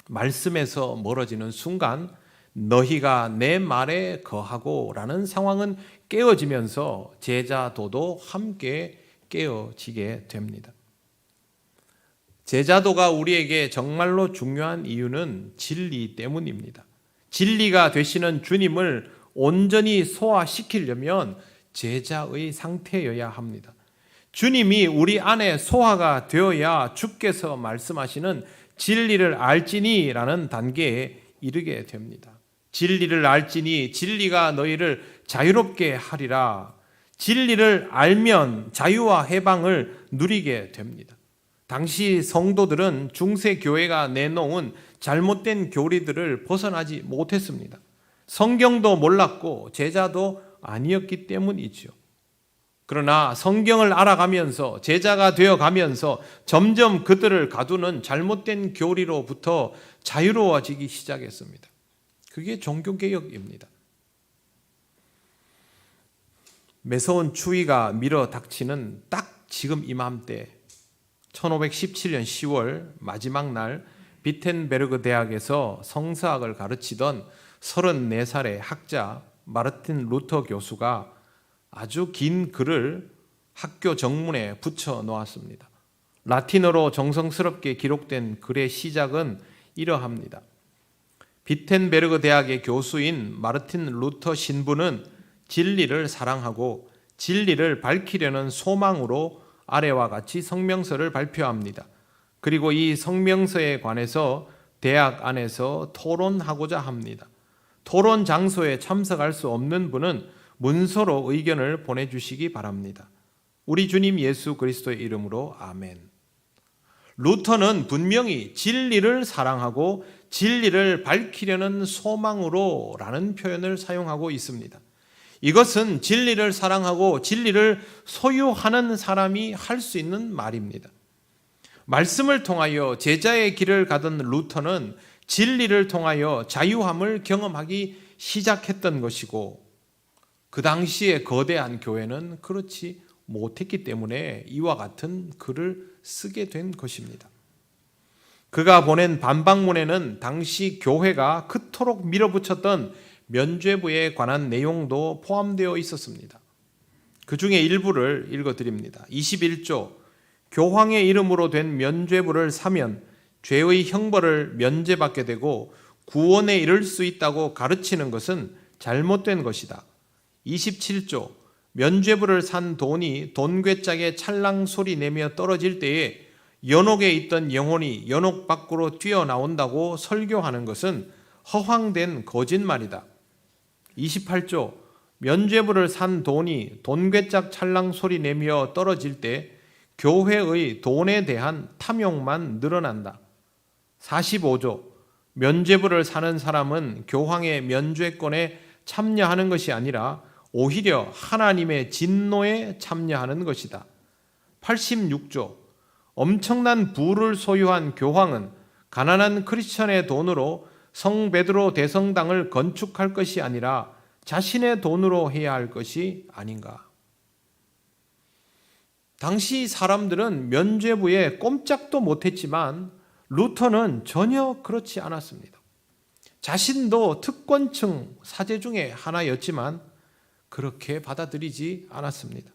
말씀에서 멀어지는 순간 너희가 내 말에 거하고 라는 상황은 깨어지면서 제자도도 함께 깨어지게 됩니다. 제자도가 우리에게 정말로 중요한 이유는 진리 때문입니다. 진리가 되시는 주님을 온전히 소화시키려면 제자의 상태여야 합니다. 주님이 우리 안에 소화가 되어야 주께서 말씀하시는 진리를 알지니라는 단계에 이르게 됩니다. 진리를 알지니 진리가 너희를 자유롭게 하리라. 진리를 알면 자유와 해방을 누리게 됩니다. 당시 성도들은 중세 교회가 내놓은 잘못된 교리들을 벗어나지 못했습니다. 성경도 몰랐고 제자도 아니었기 때문이죠. 그러나 성경을 알아가면서 제자가 되어가면서 점점 그들을 가두는 잘못된 교리로부터 자유로워지기 시작했습니다. 그게 종교개혁입니다. 매서운 추위가 밀어 닥치는 딱 지금 이맘때 1517년 10월 마지막 날 비텐베르그 대학에서 성서학을 가르치던 34살의 학자 마르틴 루터 교수가 아주 긴 글을 학교 정문에 붙여 놓았습니다. 라틴어로 정성스럽게 기록된 글의 시작은 이러합니다. 비텐베르그 대학의 교수인 마르틴 루터 신부는 진리를 사랑하고 진리를 밝히려는 소망으로 아래와 같이 성명서를 발표합니다. 그리고 이 성명서에 관해서 대학 안에서 토론하고자 합니다. 토론 장소에 참석할 수 없는 분은 문서로 의견을 보내주시기 바랍니다. 우리 주님 예수 그리스도의 이름으로 아멘. 루터는 분명히 진리를 사랑하고 진리를 밝히려는 소망으로 라는 표현을 사용하고 있습니다. 이것은 진리를 사랑하고 진리를 소유하는 사람이 할 수 있는 말입니다. 말씀을 통하여 제자의 길을 가던 루터는 진리를 통하여 자유함을 경험하기 시작했던 것이고 그 당시에 거대한 교회는 그렇지 못했기 때문에 이와 같은 글을 쓰게 된 것입니다. 그가 보낸 반박문에는 당시 교회가 그토록 밀어붙였던 면죄부에 관한 내용도 포함되어 있었습니다. 그 중에 일부를 읽어드립니다. 21조 교황의 이름으로 된 면죄부를 사면 죄의 형벌을 면제받게 되고 구원에 이를 수 있다고 가르치는 것은 잘못된 것이다. 27조 면죄부를 산 돈이 돈괴짝에 찰랑 소리 내며 떨어질 때에 연옥에 있던 영혼이 연옥 밖으로 뛰어나온다고 설교하는 것은 허황된 거짓말이다. 28조 면죄부를 산 돈이 돈괴짝 찰랑 소리 내며 떨어질 때 교회의 돈에 대한 탐욕만 늘어난다. 45조 면죄부를 사는 사람은 교황의 면죄권에 참여하는 것이 아니라 오히려 하나님의 진노에 참여하는 것이다. 86조 엄청난 부를 소유한 교황은 가난한 크리스천의 돈으로 성 베드로 대성당을 건축할 것이 아니라 자신의 돈으로 해야 할 것이 아닌가. 당시 사람들은 면죄부에 꼼짝도 못했지만 루터는 전혀 그렇지 않았습니다. 자신도 특권층 사제 중에 하나였지만 그렇게 받아들이지 않았습니다.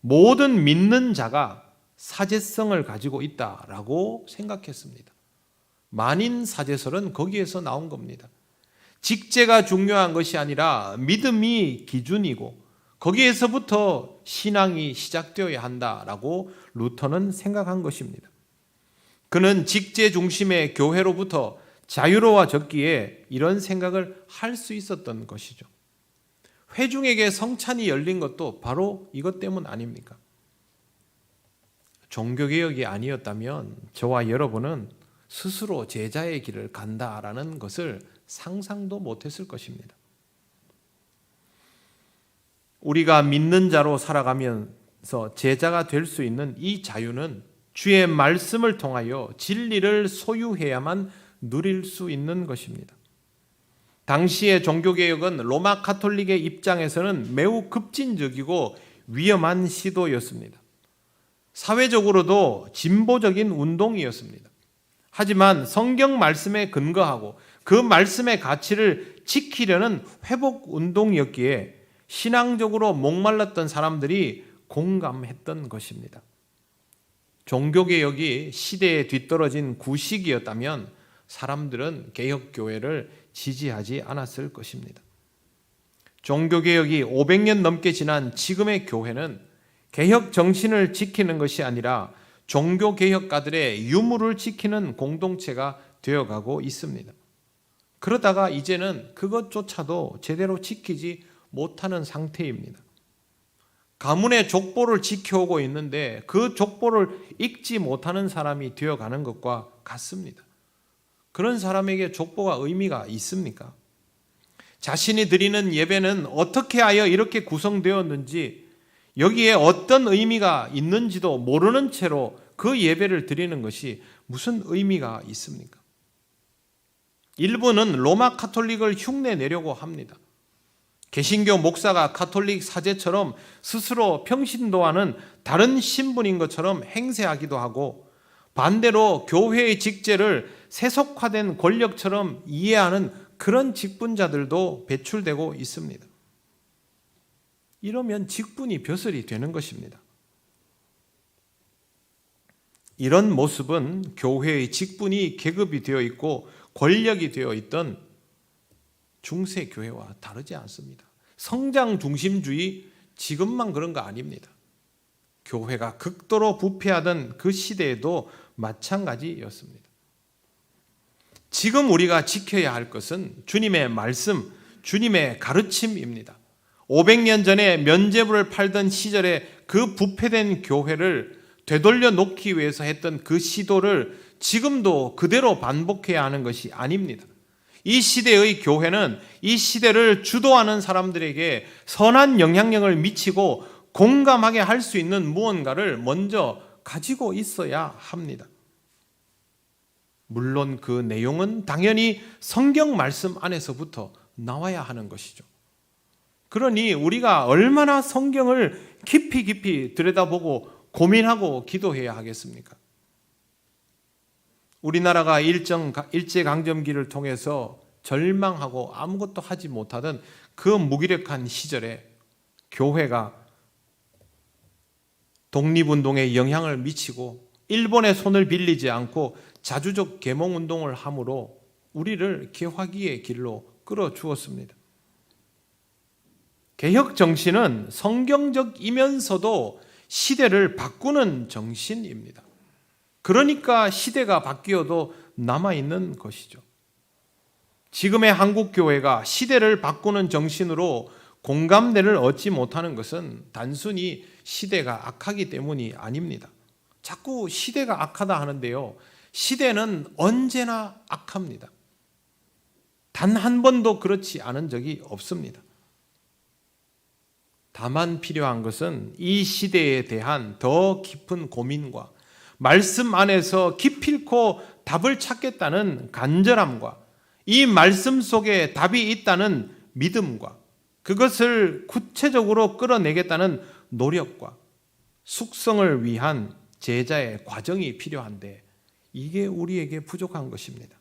모든 믿는 자가 사제성을 가지고 있다라고 생각했습니다. 만인 사제설은 거기에서 나온 겁니다. 직제가 중요한 것이 아니라 믿음이 기준이고 거기에서부터 신앙이 시작되어야 한다라고 루터는 생각한 것입니다. 그는 직제 중심의 교회로부터 자유로워졌기에 이런 생각을 할 수 있었던 것이죠. 회중에게 성찬이 열린 것도 바로 이것 때문 아닙니까? 종교개혁이 아니었다면 저와 여러분은 스스로 제자의 길을 간다라는 것을 상상도 못했을 것입니다. 우리가 믿는 자로 살아가면서 제자가 될 수 있는 이 자유는 주의 말씀을 통하여 진리를 소유해야만 누릴 수 있는 것입니다. 당시의 종교개혁은 로마 가톨릭의 입장에서는 매우 급진적이고 위험한 시도였습니다. 사회적으로도 진보적인 운동이었습니다. 하지만 성경 말씀에 근거하고 그 말씀의 가치를 지키려는 회복 운동이었기에 신앙적으로 목말랐던 사람들이 공감했던 것입니다. 종교개혁이 시대에 뒤떨어진 구시기였다면 사람들은 개혁교회를 지지하지 않았을 것입니다. 종교개혁이 500년 넘게 지난 지금의 교회는 개혁 정신을 지키는 것이 아니라 종교개혁가들의 유물을 지키는 공동체가 되어가고 있습니다. 그러다가 이제는 그것조차도 제대로 지키지 못하는 상태입니다. 가문의 족보를 지켜오고 있는데 그 족보를 읽지 못하는 사람이 되어가는 것과 같습니다. 그런 사람에게 족보가 의미가 있습니까? 자신이 드리는 예배는 어떻게 하여 이렇게 구성되었는지, 여기에 어떤 의미가 있는지도 모르는 채로 그 예배를 드리는 것이 무슨 의미가 있습니까? 일부는 로마 가톨릭을 흉내내려고 합니다. 개신교 목사가 가톨릭 사제처럼 스스로 평신도와는 다른 신분인 것처럼 행세하기도 하고, 반대로 교회의 직제를 세속화된 권력처럼 이해하는 그런 직분자들도 배출되고 있습니다. 이러면 직분이 벼슬이 되는 것입니다. 이런 모습은 교회의 직분이 계급이 되어 있고 권력이 되어 있던 중세교회와 다르지 않습니다. 성장 중심주의 지금만 그런 거 아닙니다. 교회가 극도로 부패하던 그 시대에도 마찬가지였습니다. 지금 우리가 지켜야 할 것은 주님의 말씀, 주님의 가르침입니다. 500년 전에 면죄부를 팔던 시절에 그 부패된 교회를 되돌려 놓기 위해서 했던 그 시도를 지금도 그대로 반복해야 하는 것이 아닙니다. 이 시대의 교회는 이 시대를 주도하는 사람들에게 선한 영향력을 미치고 공감하게 할 수 있는 무언가를 먼저 가지고 있어야 합니다. 물론 그 내용은 당연히 성경 말씀 안에서부터 나와야 하는 것이죠. 그러니 우리가 얼마나 성경을 깊이 들여다보고 고민하고 기도해야 하겠습니까? 우리나라가 일제강점기를 통해서 절망하고 아무것도 하지 못하던 그 무기력한 시절에 교회가 독립운동에 영향을 미치고 일본의 손을 빌리지 않고 자주적 계몽운동을 함으로 우리를 개화기의 길로 끌어주었습니다. 개혁 정신은 성경적이면서도 시대를 바꾸는 정신입니다. 그러니까 시대가 바뀌어도 남아있는 것이죠. 지금의 한국교회가 시대를 바꾸는 정신으로 공감대를 얻지 못하는 것은 단순히 시대가 악하기 때문이 아닙니다. 자꾸 시대가 악하다 하는데요, 시대는 언제나 악합니다. 단 한 번도 그렇지 않은 적이 없습니다. 다만 필요한 것은 이 시대에 대한 더 깊은 고민과 말씀 안에서 기필코 답을 찾겠다는 간절함과 이 말씀 속에 답이 있다는 믿음과 그것을 구체적으로 끌어내겠다는 노력과 숙성을 위한 제자의 과정이 필요한데 이게 우리에게 부족한 것입니다.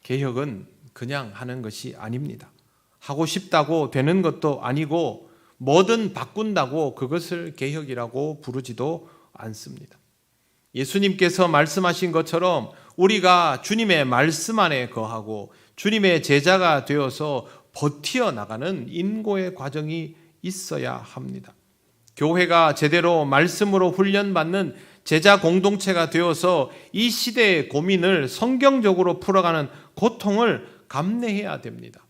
개혁은 그냥 하는 것이 아닙니다. 하고 싶다고 되는 것도 아니고 뭐든 바꾼다고 그것을 개혁이라고 부르지도 않습니다. 예수님께서 말씀하신 것처럼 우리가 주님의 말씀 안에 거하고 주님의 제자가 되어서 버티어 나가는 인고의 과정이 있어야 합니다. 교회가 제대로 말씀으로 훈련받는 제자 공동체가 되어서 이 시대의 고민을 성경적으로 풀어가는 고통을 감내해야 됩니다.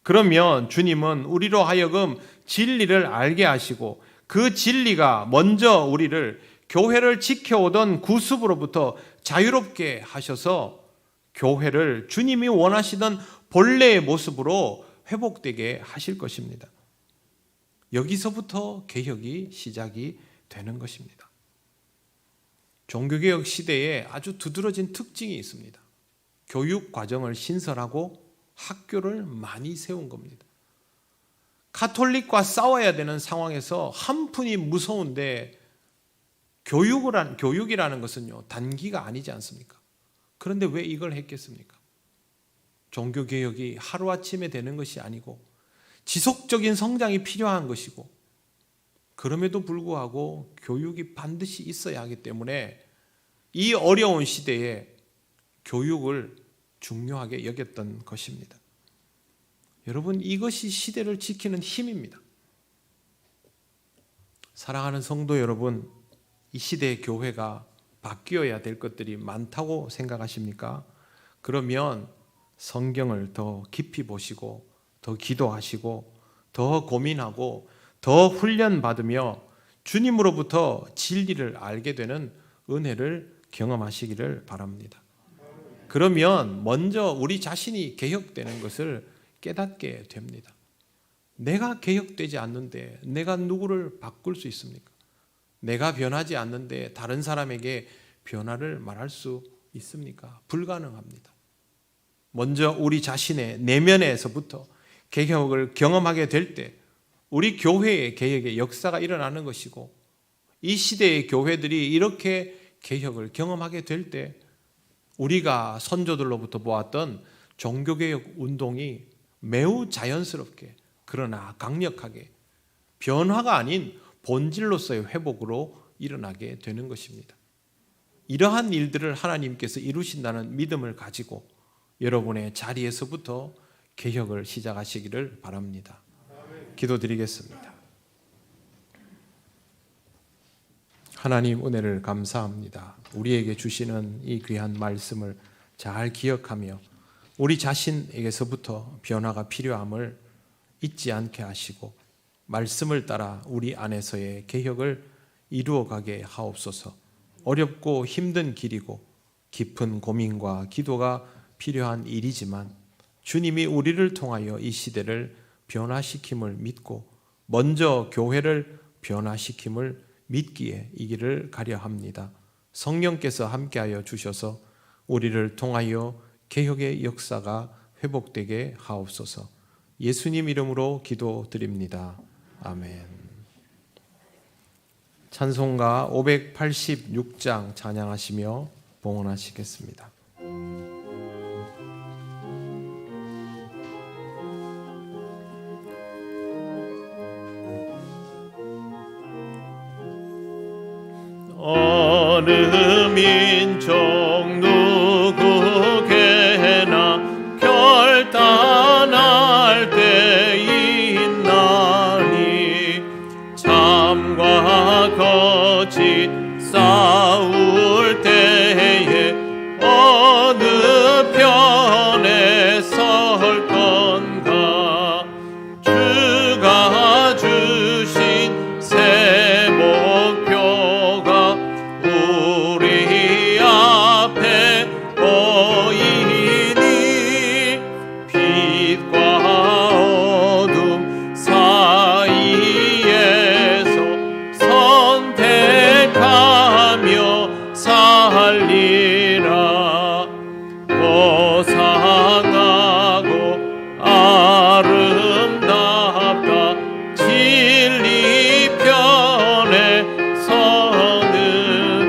그러면 주님은 우리로 하여금 진리를 알게 하시고 그 진리가 먼저 우리를 교회를 지켜오던 구습으로부터 자유롭게 하셔서 교회를 주님이 원하시던 본래의 모습으로 회복되게 하실 것입니다. 여기서부터 개혁이 시작이 되는 것입니다. 종교개혁 시대에 아주 두드러진 특징이 있습니다. 교육 과정을 신설하고 학교를 많이 세운 겁니다. 가톨릭과 싸워야 되는 상황에서 한푼이 무서운데 교육이라는 것은요, 단기가 아니지 않습니까? 그런데 왜 이걸 했겠습니까? 종교개혁이 하루아침에 되는 것이 아니고 지속적인 성장이 필요한 것이고, 그럼에도 불구하고 교육이 반드시 있어야 하기 때문에 이 어려운 시대에 교육을 중요하게 여겼던 것입니다. 여러분, 이것이 시대를 지키는 힘입니다. 사랑하는 성도 여러분, 이 시대의 교회가 바뀌어야 될 것들이 많다고 생각하십니까? 그러면 성경을 더 깊이 보시고 더 기도하시고 더 고민하고 더 훈련받으며 주님으로부터 진리를 알게 되는 은혜를 경험하시기를 바랍니다. 그러면 먼저 우리 자신이 개혁되는 것을 깨닫게 됩니다. 내가 개혁되지 않는데 내가 누구를 바꿀 수 있습니까? 내가 변하지 않는데 다른 사람에게 변화를 말할 수 있습니까? 불가능합니다. 먼저 우리 자신의 내면에서부터 개혁을 경험하게 될 때 우리 교회의 개혁의 역사가 일어나는 것이고, 이 시대의 교회들이 이렇게 개혁을 경험하게 될 때 우리가 선조들로부터 보았던 종교개혁 운동이 매우 자연스럽게 그러나 강력하게 변화가 아닌 본질로서의 회복으로 일어나게 되는 것입니다. 이러한 일들을 하나님께서 이루신다는 믿음을 가지고 여러분의 자리에서부터 개혁을 시작하시기를 바랍니다. 기도드리겠습니다. 하나님, 은혜를 감사합니다. 우리에게 주시는 이 귀한 말씀을 잘 기억하며 우리 자신에게서부터 변화가 필요함을 잊지 않게 하시고 말씀을 따라 우리 안에서의 개혁을 이루어가게 하옵소서. 어렵고 힘든 길이고 깊은 고민과 기도가 필요한 일이지만 주님이 우리를 통하여 이 시대를 변화시킴을 믿고 먼저 교회를 변화시킴을 믿기에 이 길을 가려 합니다. 성령께서 함께하여 주셔서 우리를 통하여 개혁의 역사가 회복되게 하옵소서. 예수님 이름으로 기도드립니다. 아멘. 찬송가 586장 찬양하시며 봉헌하시겠습니다. 어느 민족 누구게나 결단할 때 있나니 참과 거짓 싸울 때에 어느 편에 설 건가. 주가 주신 새 목표가 우리 앞에 보이니 빛과 어둠 사이에서 선택하며 살리라. 고상하고 아름답다 진리 편에 서느니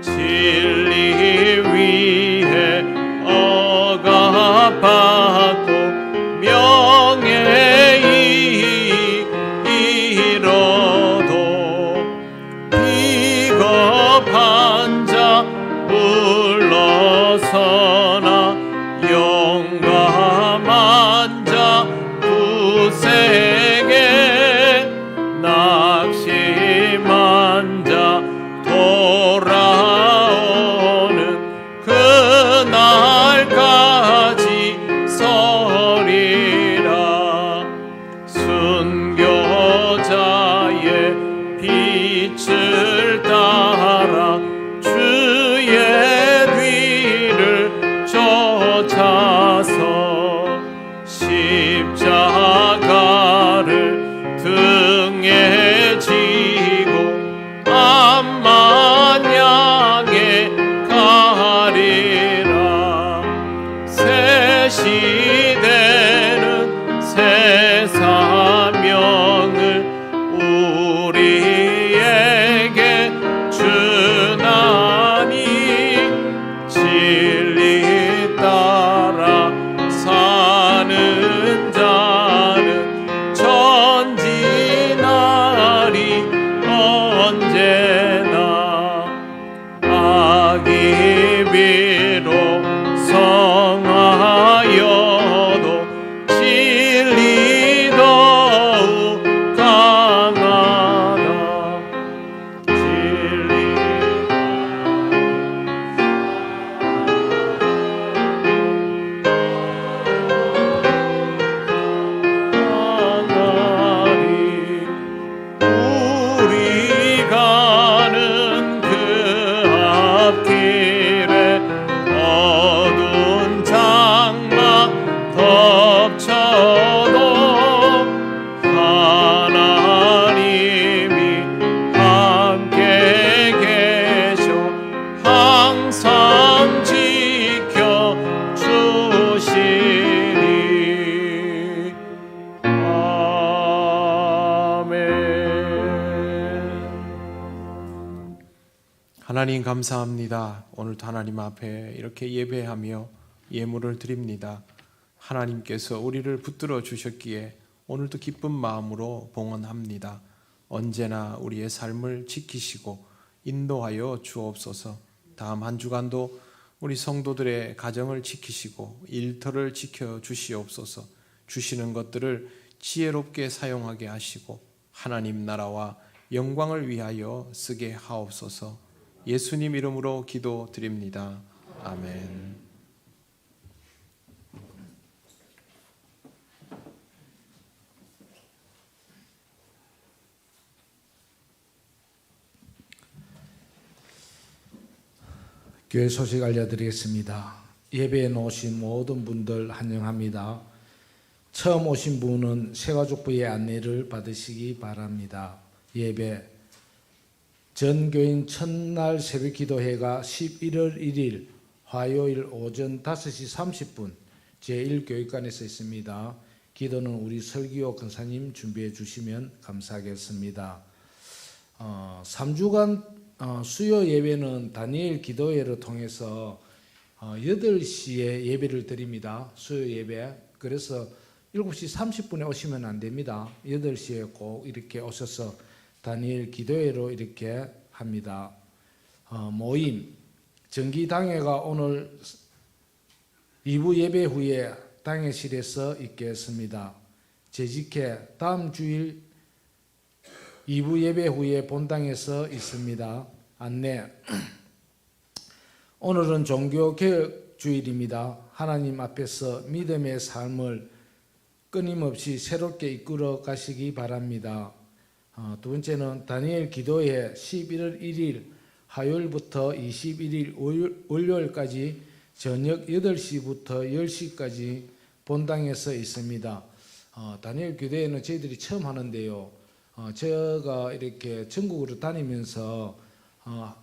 진리 위에 억압받고 명예히 이뤄도 비겁한 자 물러서나 용감한 자 굳세게 낙심한 자 돌아오는 그날까지 서리라. 순교자의 빛을 따라 주의 뒤를 사명을 우리에게 주나니 진리 따라 사는 자는 전진하리 언제나. 악이 비록 성하여도 진리 더욱 강하다. 진리 강하리. 우리 가는 그 앞길에 어두운 장막 덮쳐도 하나님이 함께 계셔 항상 지켜주시리. 아멘. 하나님 감사합니다. 오늘도 하나님 앞에 이렇게 예배하며 예물을 드립니다. 하나님께서 우리를 붙들어 주셨기에 오늘도 기쁜 마음으로 봉헌합니다. 언제나 우리의 삶을 지키시고 인도하여 주옵소서. 다음 한 주간도 우리 성도들의 가정을 지키시고 일터를 지켜 주시옵소서. 주시는 것들을 지혜롭게 사용하게 하시고 하나님 나라와 영광을 위하여 쓰게 하옵소서. 예수님 이름으로 기도드립니다. 아멘. 교회 소식 알려드리겠습니다. 예배에 오신 모든 분들 환영합니다. 처음 오신 분은 새가족부의 안내를 받으시기 바랍니다. 예배 전교인 첫날 새벽기도회가 11월 1일 화요일 오전 5시 30분 제1교육관에서 있습니다. 기도는 우리 설기호 권사님 준비해 주시면 감사하겠습니다. 3주간 수요 예배는 다니엘 기도회를 통해서 8시에 예배를 드립니다. 수요 예배. 그래서 7시 30분에 오시면 안 됩니다. 8시에 꼭 이렇게 오셔서 다니엘 기도회로 이렇게 합니다. 모임 정기당회가 오늘 2부 예배 후에 당회실에서 있겠습니다. 재직회 다음 주일 2부 예배 후에 본당에서 있습니다. 안내 오늘은 종교개혁 주일입니다. 하나님 앞에서 믿음의 삶을 끊임없이 새롭게 이끌어 가시기 바랍니다. 두 번째는 다니엘 기도회 11월 1일 화요일부터 21일 월요일까지 저녁 8시부터 10시까지 본당에서 있습니다. 다니엘 기도회는 저희들이 처음 하는데요. 제가 이렇게 전국으로 다니면서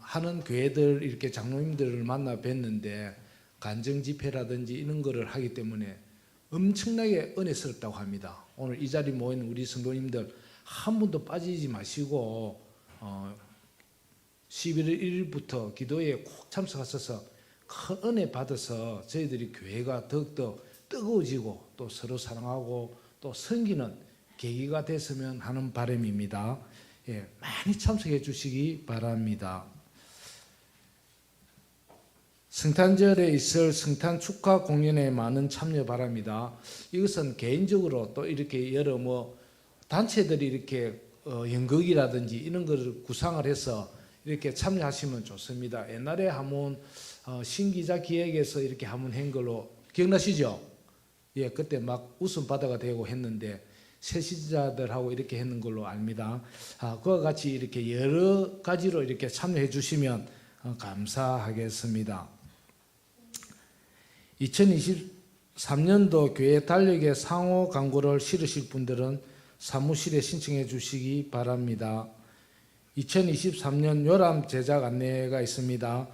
하는 교회들 이렇게 장로님들을 만나 뵀는데 간증 집회라든지 이런 거를 하기 때문에 엄청나게 은혜스럽다고 합니다. 오늘 이 자리 모인 우리 성도님들 한 분도 빠지지 마시고 11월 1일부터 기도회에 꼭 참석하셔서 큰 은혜 받아서 저희들이 교회가 더욱더 뜨거워지고 또 서로 사랑하고 또 섬기는 계기가 됐으면 하는 바람입니다. 예, 많이 참석해 주시기 바랍니다. 성탄절에 있을 성탄 축하 공연에 많은 참여 바랍니다. 이것은 개인적으로 또 이렇게 여러 단체들이 이렇게 연극이라든지 이런 것을 구상을 해서 이렇게 참여하시면 좋습니다. 옛날에 한번 신기자 기획에서 이렇게 한번 한 걸로 기억나시죠? 예, 그때 막 웃음 바다가 되고 했는데 세시자들하고 이렇게 했는 걸로 압니다. 그와 같이 이렇게 여러 가지로 이렇게 참여해 주시면 감사하겠습니다. 2023년도 교회 달력에 상호 광고를 실으실 분들은 사무실에 신청해 주시기 바랍니다. 2023년 요람 제작 안내가 있습니다.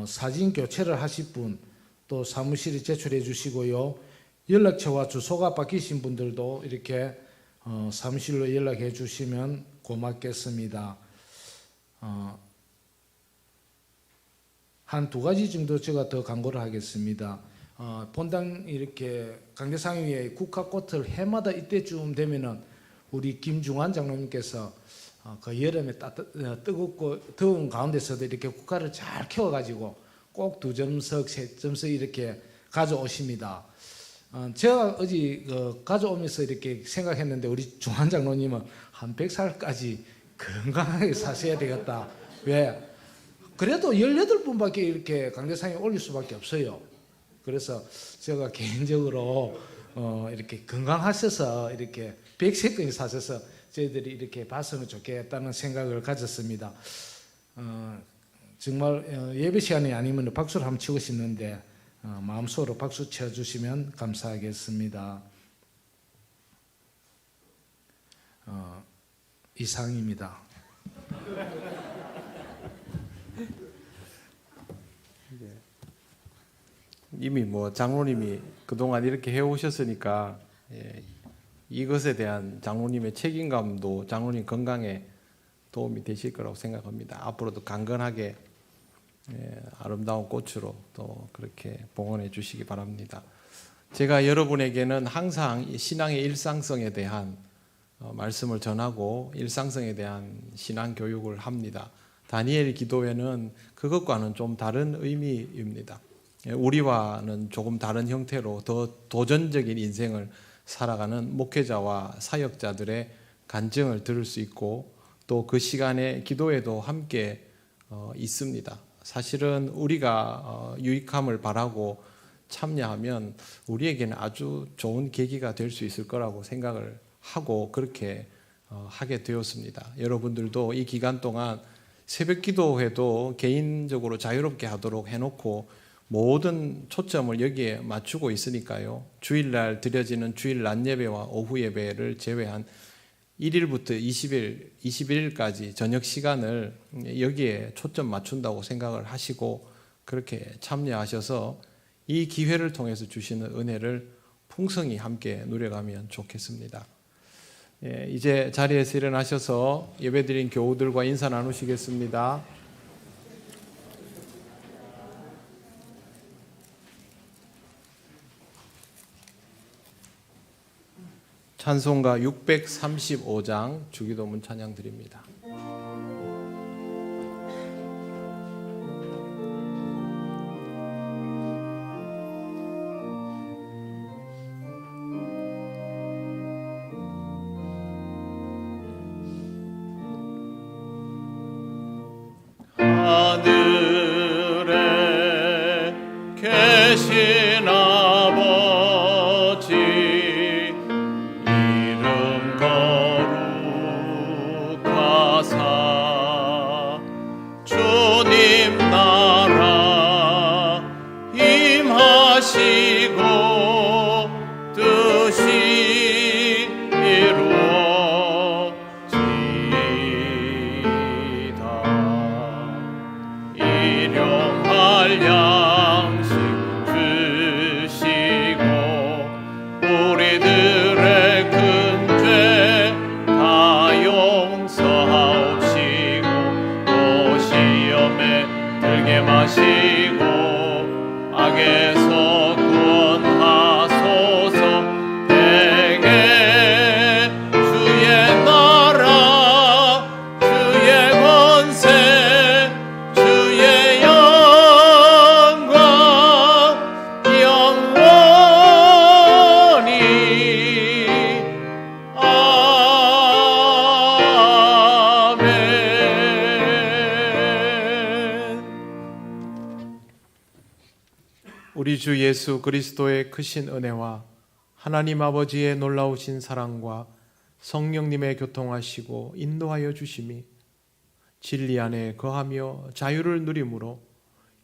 사진 교체를 하실 분 또 사무실에 제출해 주시고요. 연락처와 주소가 바뀌신 분들도 이렇게 사무실로 연락해 주시면 고맙겠습니다. 한 두 가지 정도 제가 더 광고를 하겠습니다. 본당 이렇게 강대상위에 국화꽃을 해마다 이때쯤 되면은 우리 김중환 장로님께서 그 여름에 뜨겁고 더운 가운데서도 이렇게 국화를 잘 키워가지고 꼭 2점석, 3점석 이렇게 가져오십니다. 제가 어제 가져오면서 이렇게 생각했는데 우리 중환 장로님은 한 100살까지 건강하게 사셔야 되겠다. 왜? 그래도 18분밖에 이렇게 강대상에 올릴 수밖에 없어요. 그래서 제가 개인적으로 이렇게 건강하셔서 이렇게 100세까지 사셔서 저희들이 이렇게 봤으면 좋겠다는 생각을 가졌습니다. 정말 예배 시간이 아니면 박수를 한번 치고 싶는데 마음속으로 박수 쳐주시면 감사하겠습니다. 이상입니다. 이미 장로님이 그동안 이렇게 해오셨으니까 이것에 대한 장로님의 책임감도 장로님 건강에 도움이 되실 거라고 생각합니다. 앞으로도 강건하게 아름다운 꽃으로 또 그렇게 봉헌해 주시기 바랍니다. 제가 여러분에게는 항상 신앙의 일상성에 대한 말씀을 전하고 일상성에 대한 신앙 교육을 합니다. 다니엘 기도회는 그것과는 좀 다른 의미입니다. 우리와는 조금 다른 형태로 더 도전적인 인생을 살아가는 목회자와 사역자들의 간증을 들을 수 있고 또 그 시간에 기도에도 함께 있습니다. 사실은 우리가 유익함을 바라고 참여하면 우리에게는 아주 좋은 계기가 될 수 있을 거라고 생각을 하고 그렇게 하게 되었습니다. 여러분들도 이 기간 동안 새벽 기도회도 개인적으로 자유롭게 하도록 해놓고 모든 초점을 여기에 맞추고 있으니까요. 주일날 드려지는 주일 낮 예배와 오후 예배를 제외한 1일부터 21일까지 저녁 시간을 여기에 초점 맞춘다고 생각을 하시고 그렇게 참여하셔서 이 기회를 통해서 주시는 은혜를 풍성히 함께 누려가면 좋겠습니다. 이제 자리에서 일어나셔서 예배드린 교우들과 인사 나누시겠습니다. 찬송가 635장 주기도문 찬양 드립니다. 하늘에 계신 아버지 이름 거룩하사 주님 나라 임하시고 뜻이 이루어지이다. 일용할 양식 주시고 우리들의 큰 죄 다 용서하옵시고 또 시험에 들게 마시고 악에서 구원하소서. 내게 주의 나라 주의 권세 주의 영광 영원히 아멘. 우리 주 예수 그리스도의 크신 은혜와 하나님 아버지의 놀라우신 사랑과 성령님의 교통하시고 인도하여 주심이 진리 안에 거하며 자유를 누림으로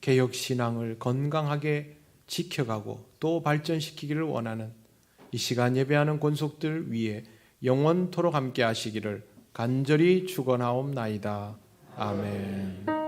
개혁신앙을 건강하게 지켜가고 또 발전시키기를 원하는 이 시간 예배하는 권속들 위에 영원토록 함께 하시기를 간절히 축원하옵나이다. 아멘.